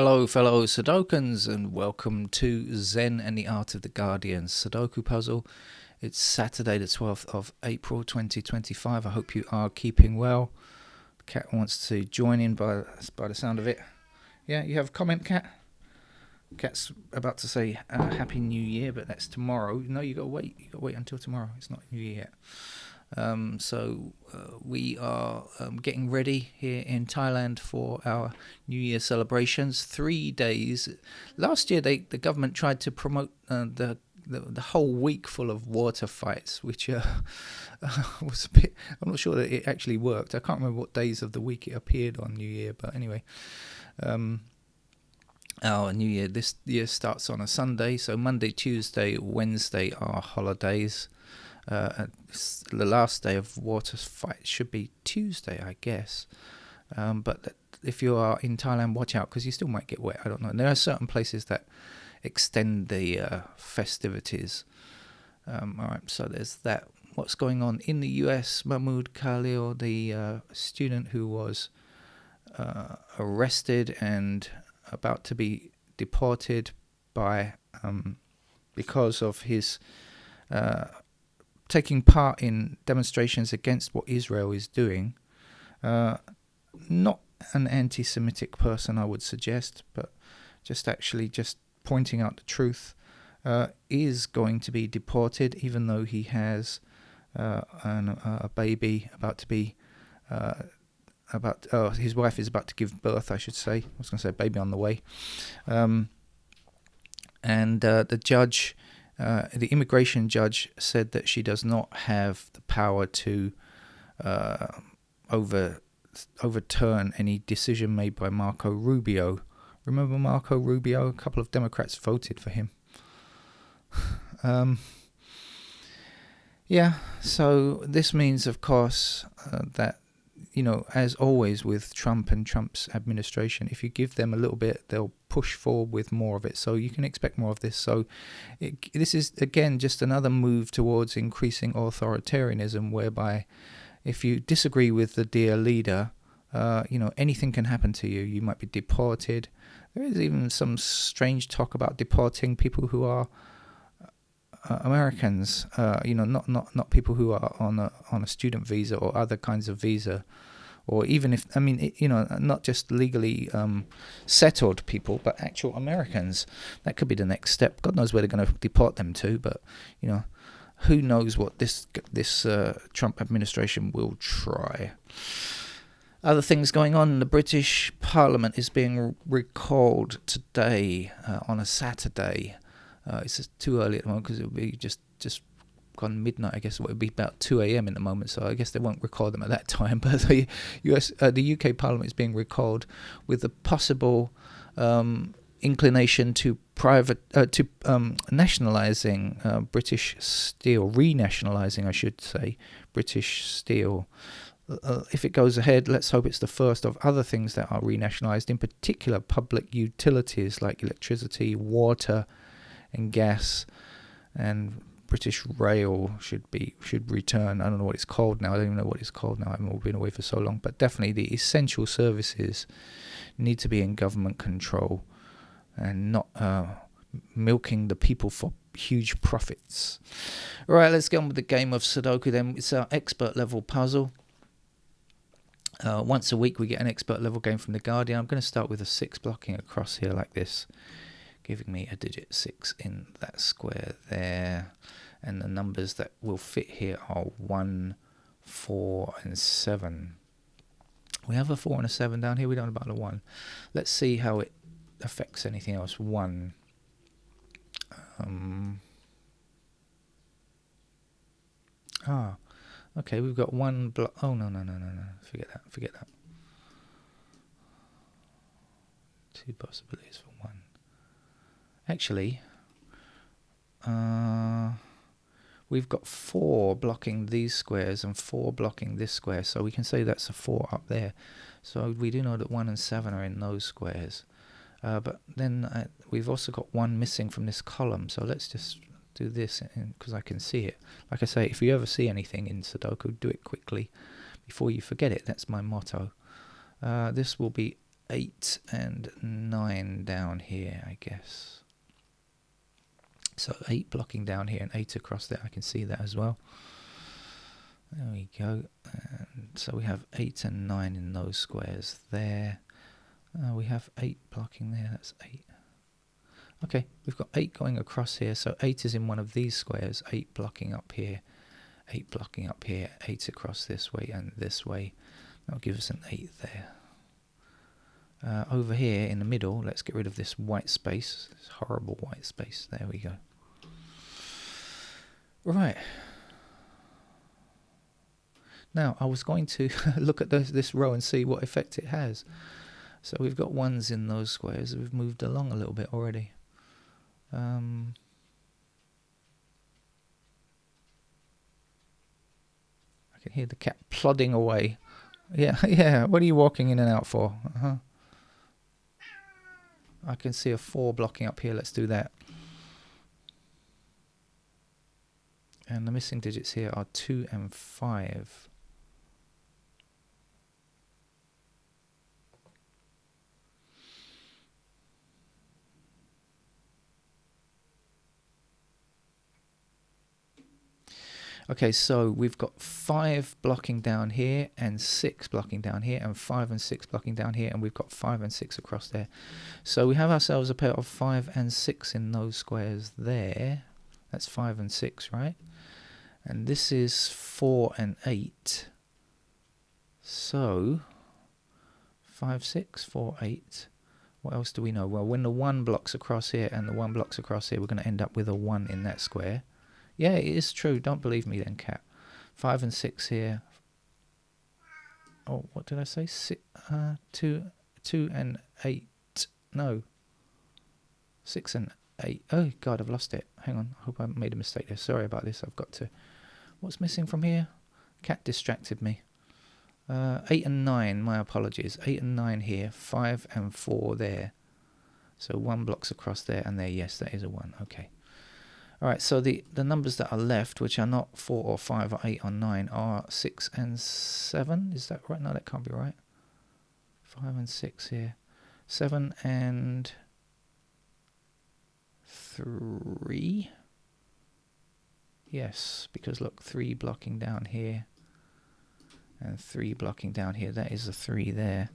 Hello, fellow Sudokans, and welcome to Zen and the Art of the Guardian Sudoku puzzle. It's Saturday, the 12th of April 2025. I hope you are keeping well. The cat wants to join in by the sound of it. Yeah, you have a comment, Cat? Cat's about to say Happy New Year, but that's tomorrow. No, you got to wait. You got to wait until tomorrow. It's not New Year yet. We are getting ready here in Thailand for our New Year celebrations. 3 days. Last year, the government tried to promote the whole week full of water fights, which was a bit. I'm not sure that it actually worked. I can't remember what days of the week it appeared on New Year, but anyway. Our New Year this year starts on a Sunday, so Monday, Tuesday, Wednesday are holidays. The last day of water fight should be Tuesday, I guess. But if you are in Thailand, watch out, because you still might get wet. I don't know. And there are certain places that extend the festivities. All right, so there's that. What's going on in the US? Mahmoud Khalil, the student who was arrested and about to be deported by because of his taking part in demonstrations against what Israel is doing. Not an anti-Semitic person, I would suggest, but just pointing out the truth, is going to be deported, even though he has a baby about to be his wife is about to give birth, I should say. I was going to say baby on the way. The judge, the immigration judge, said that she does not have the power to overturn any decision made by Marco Rubio. Remember Marco Rubio? A couple of Democrats voted for him. So this means, of course, that, as always with Trump and Trump's administration, if you give them a little bit, they'll push forward with more of it. So you can expect more of this. So this is, again, just another move towards increasing authoritarianism, whereby if you disagree with the dear leader, anything can happen to you. You might be deported. There is even some strange talk about deporting people who are Americans, not people who are on a student visa or other kinds of visa, or even if, not just legally settled people, but actual Americans. That could be the next step. God knows where they're going to deport them to, but who knows what this Trump administration will try. Other things going on. The British Parliament is being recalled today on a Saturday. It's just too early at the moment because it will be just gone midnight. I guess it would be about 2 a.m. in the moment, so I guess they won't record them at that time. But the UK Parliament is being recalled with the possible inclination to nationalising British Steel, renationalising, I should say, British Steel. If it goes ahead, let's hope it's the first of other things that are renationalised, in particular public utilities like electricity, water and gas, and British Rail should return. I don't know what it's called now. I don't even know what it's called now. I haven't been away for so long. But definitely the essential services need to be in government control and not milking the people for huge profits. All right, let's get on with the game of Sudoku then. It's our expert level puzzle. Once a week we get an expert level game from the Guardian. I'm going to start with a 6 blocking across here like this, giving me a digit 6 in that square there. And the numbers that will fit here are 1, 4 and 7. We have a 4 and a 7 down here. We don't have about a 1. Let's see how it affects anything else. 1. Okay, we've got 1 block. Oh, no. Forget that. 2 possibilities for 1. Actually, we've got 4 blocking these squares and 4 blocking this square, so we can say that's a 4 up there. So we do know that 1 and 7 are in those squares. But then we've also got 1 missing from this column, so let's just do this because I can see it. Like I say, if you ever see anything in Sudoku, do it quickly before you forget it. That's my motto. This will be 8 and 9 down here, I guess. So 8 blocking down here and 8 across there. I can see that as well. There we go. And so we have 8 and 9 in those squares there. We have 8 blocking there. That's 8. Okay, we've got 8 going across here. So 8 is in one of these squares. 8 blocking up here. 8 blocking up here. 8 across this way and this way. That'll give us an 8 there. Over here in the middle, let's get rid of this white space. This horrible white space. There we go. Right. Now, I was going to look at this row and see what effect it has. So we've got 1s in those squares. We've moved along a little bit already. I can hear the cat plodding away. Yeah, yeah. What are you walking in and out for? I can see a 4 blocking up here. Let's do that. And the missing digits here are 2 and 5. Okay, so we've got 5 blocking down here and 6 blocking down here and 5 and 6 blocking down here, and we've got 5 and 6 across there. So we have ourselves a pair of 5 and 6 in those squares there. That's 5 and 6, right? And this is 4 and 8. So 5, 6, 4, 8. What else do we know? Well, when the 1 blocks across here and the 1 blocks across here, we're going to end up with a 1 in that square. Yeah, it is true. Don't believe me then, cat. 5 and 6 here. Oh, what did I say? 2 and 8. No. 6 and 8. Oh, God, I've lost it. Hang on. I hope I made a mistake there. Sorry about this. I've got to... What's missing from here? Cat distracted me. 8 and 9. My apologies. 8 and 9 here. 5 and 4 there. So 1 blocks across there and there. Yes, that is a 1. Okay. Alright, so the numbers that are left, which are not 4 or 5 or 8 or 9, are 6 and 7. Is that right? No, that can't be right. 5 and 6 here. 7 and 3. Yes, because look, 3 blocking down here and 3 blocking down here. That is a 3 there,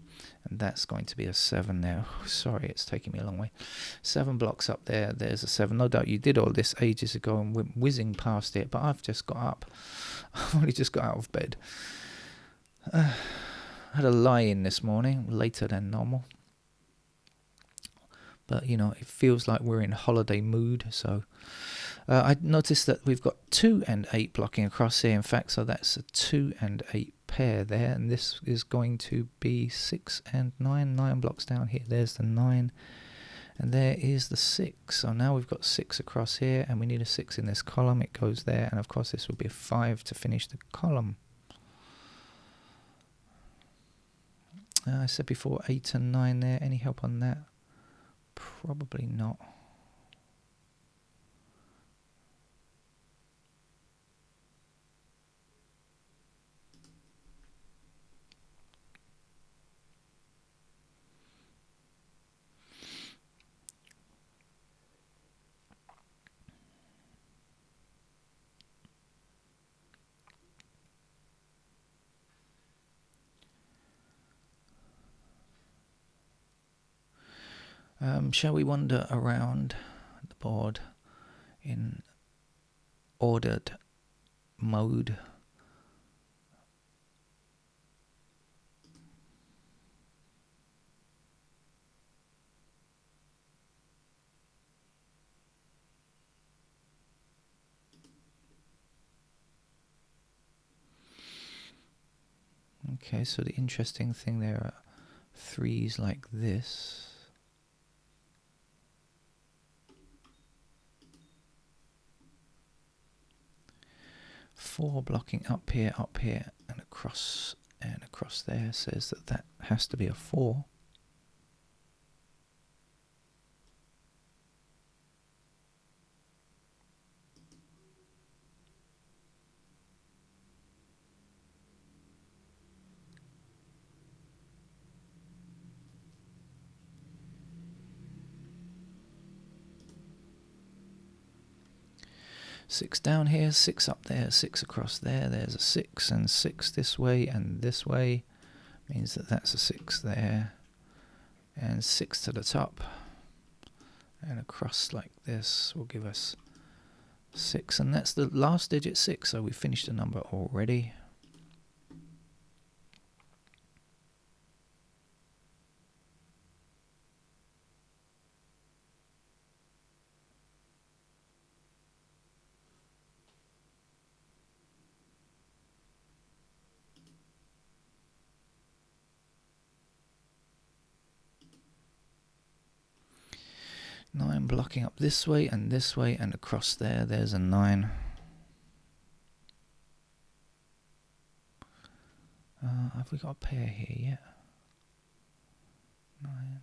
and that's going to be a 7 there. Oh, sorry, it's taking me a long way. 7 blocks up there. There's a 7. No doubt you did all this ages ago and went whizzing past it, but I've just got up. I've only just got out of bed. I had a lie-in this morning, later than normal. But, you know, it feels like we're in holiday mood, so... I noticed that we've got 2 and 8 blocking across here, in fact, so that's a 2 and 8 pair there, and this is going to be 6 and 9, 9 blocks down here. There's the 9, and there is the 6. So now we've got 6 across here, and we need a 6 in this column. It goes there, and of course this will be a 5 to finish the column. I said before 8 and 9 there. Any help on that? Probably not. Shall we wander around the board in ordered mode? Okay, so the interesting thing there are 3s like this. Four blocking up here, and across there says that has to be a 4. 6 down here, 6 up there, 6 across there. There's a 6 and 6 this way and this way. Means that that's a 6 there. And 6 to the top. And across like this will give us 6. And that's the last digit 6. So we finished the number already. Nine blocking up this way and across there. There's a 9. Have we got a pair here yet? 9.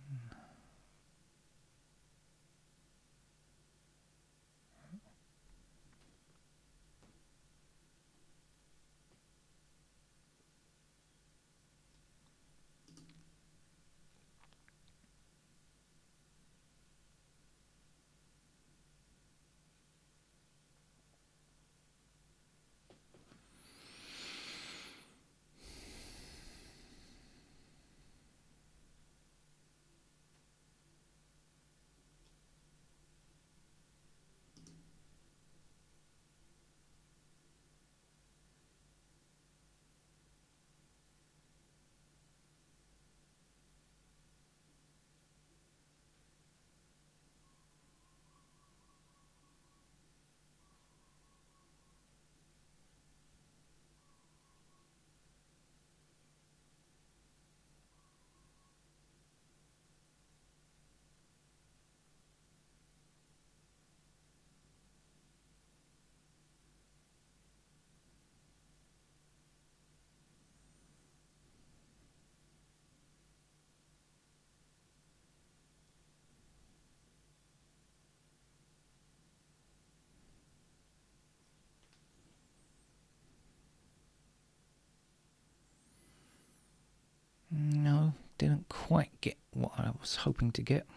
No, didn't quite get what I was hoping to get.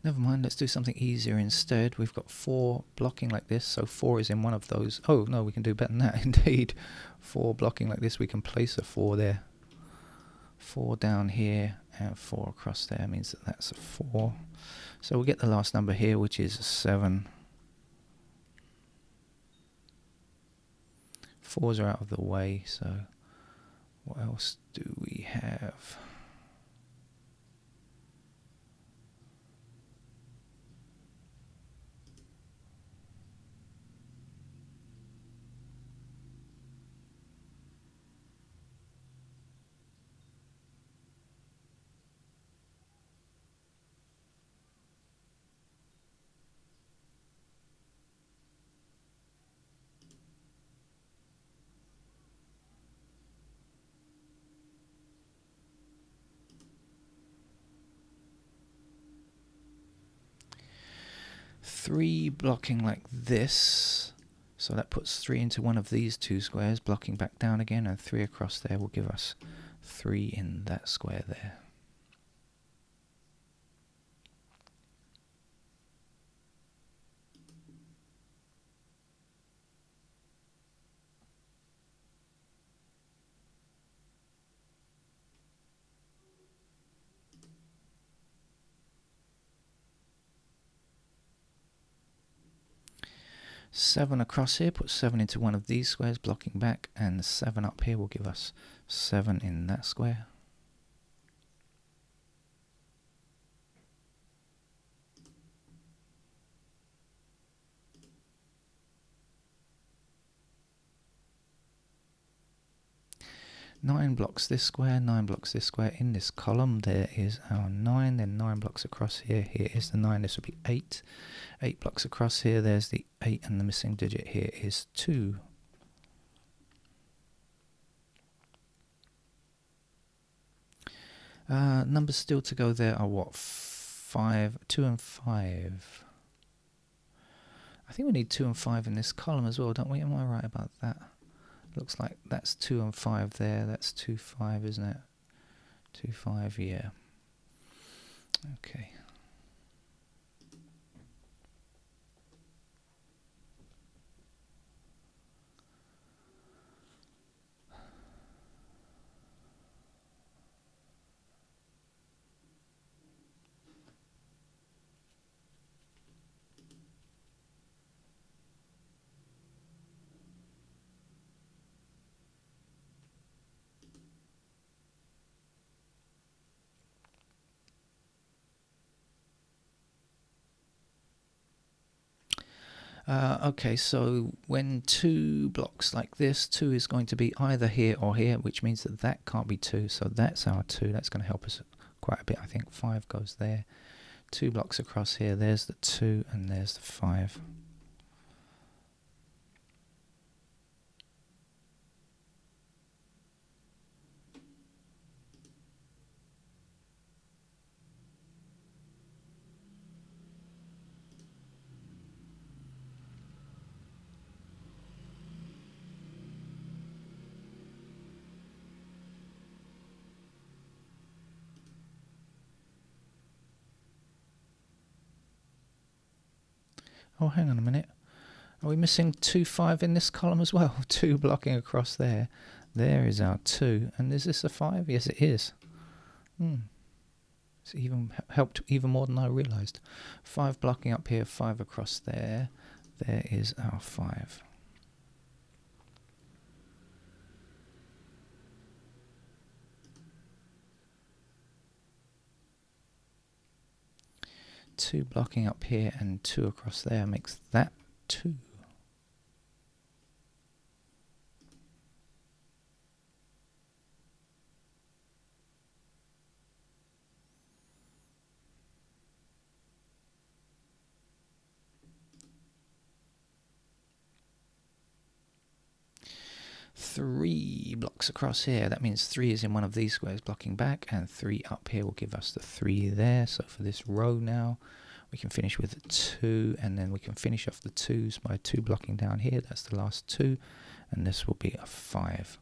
Never mind, let's do something easier instead. We've got 4 blocking like this, so 4 is in one of those. Oh, no, we can do better than that, indeed. 4 blocking like this, we can place a 4 there. 4 down here and 4 across there means that that's a 4. So we'll get the last number here, which is 7. 4s are out of the way, so what else do we have? Three blocking like this, so that puts 3 into one of these 2 squares, blocking back down again, and 3 across there will give us 3 in that square there. Seven across here, put 7 into one of these squares, blocking back, and 7 up here will give us 7 in that square. Nine blocks this square, 9 blocks this square. In this column there is our 9, then 9 blocks across here. Here is the 9, this will be 8. 8 blocks across here, there's the 8, and the missing digit here is 2. Numbers still to go there are what? 5, 2 and 5. I think we need 2 and 5 in this column as well, don't we? Am I right about that? Looks like that's 2 and 5 there. That's 2, 5, isn't it? 2, 5, yeah. Okay. Okay, so when 2 blocks like this, 2 is going to be either here or here, which means that that can't be 2. So that's our 2. That's going to help us quite a bit. I think 5 goes there. 2 blocks across here. There's the 2 and there's the 5. Oh, hang on a minute. Are we missing 2, 5 in this column as well? 2 blocking across there. There is our 2. And is this a 5? Yes, it is. It's even helped even more than I realised. 5 blocking up here, 5 across there. There is our 5. Two blocking up here and 2 across there makes that 2. Three blocks across here. That means 3 is in one of these squares blocking back, and 3 up here will give us the 3 there. So for this row now, we can finish with 2, and then we can finish off the 2s by 2 blocking down here. That's the last 2, and this will be a 5.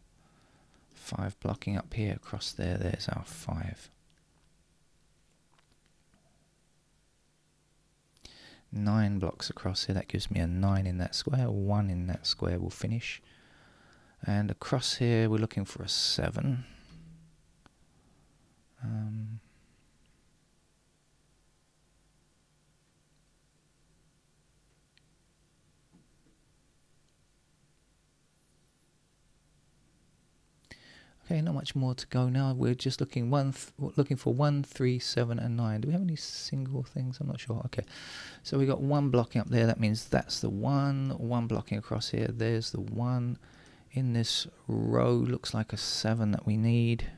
5 blocking up here across there. There's our 5. 9 blocks across here. That gives me a 9 in that square. 1 in that square will finish. And across here, we're looking for a 7. Okay, not much more to go now. We're just looking for 1, 3, 7, and 9. Do we have any single things? I'm not sure. Okay, so we got 1 blocking up there. That means that's the 1. 1 blocking across here. There's the 1. In this row, looks like a 7 that we need.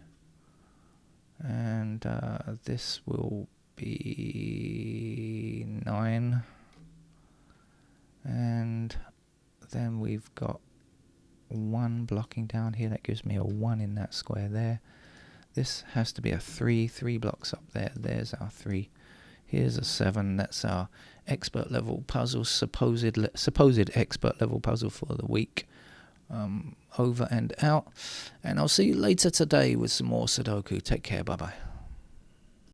And this will be 9. And then we've got 1 blocking down here. That gives me a 1 in that square there. This has to be a 3. 3 blocks up there. There's our 3. Here's a 7. That's our expert level puzzle, supposed expert level puzzle for the week. Over and out. And I'll see you later today with some more Sudoku. Take care. Bye-bye.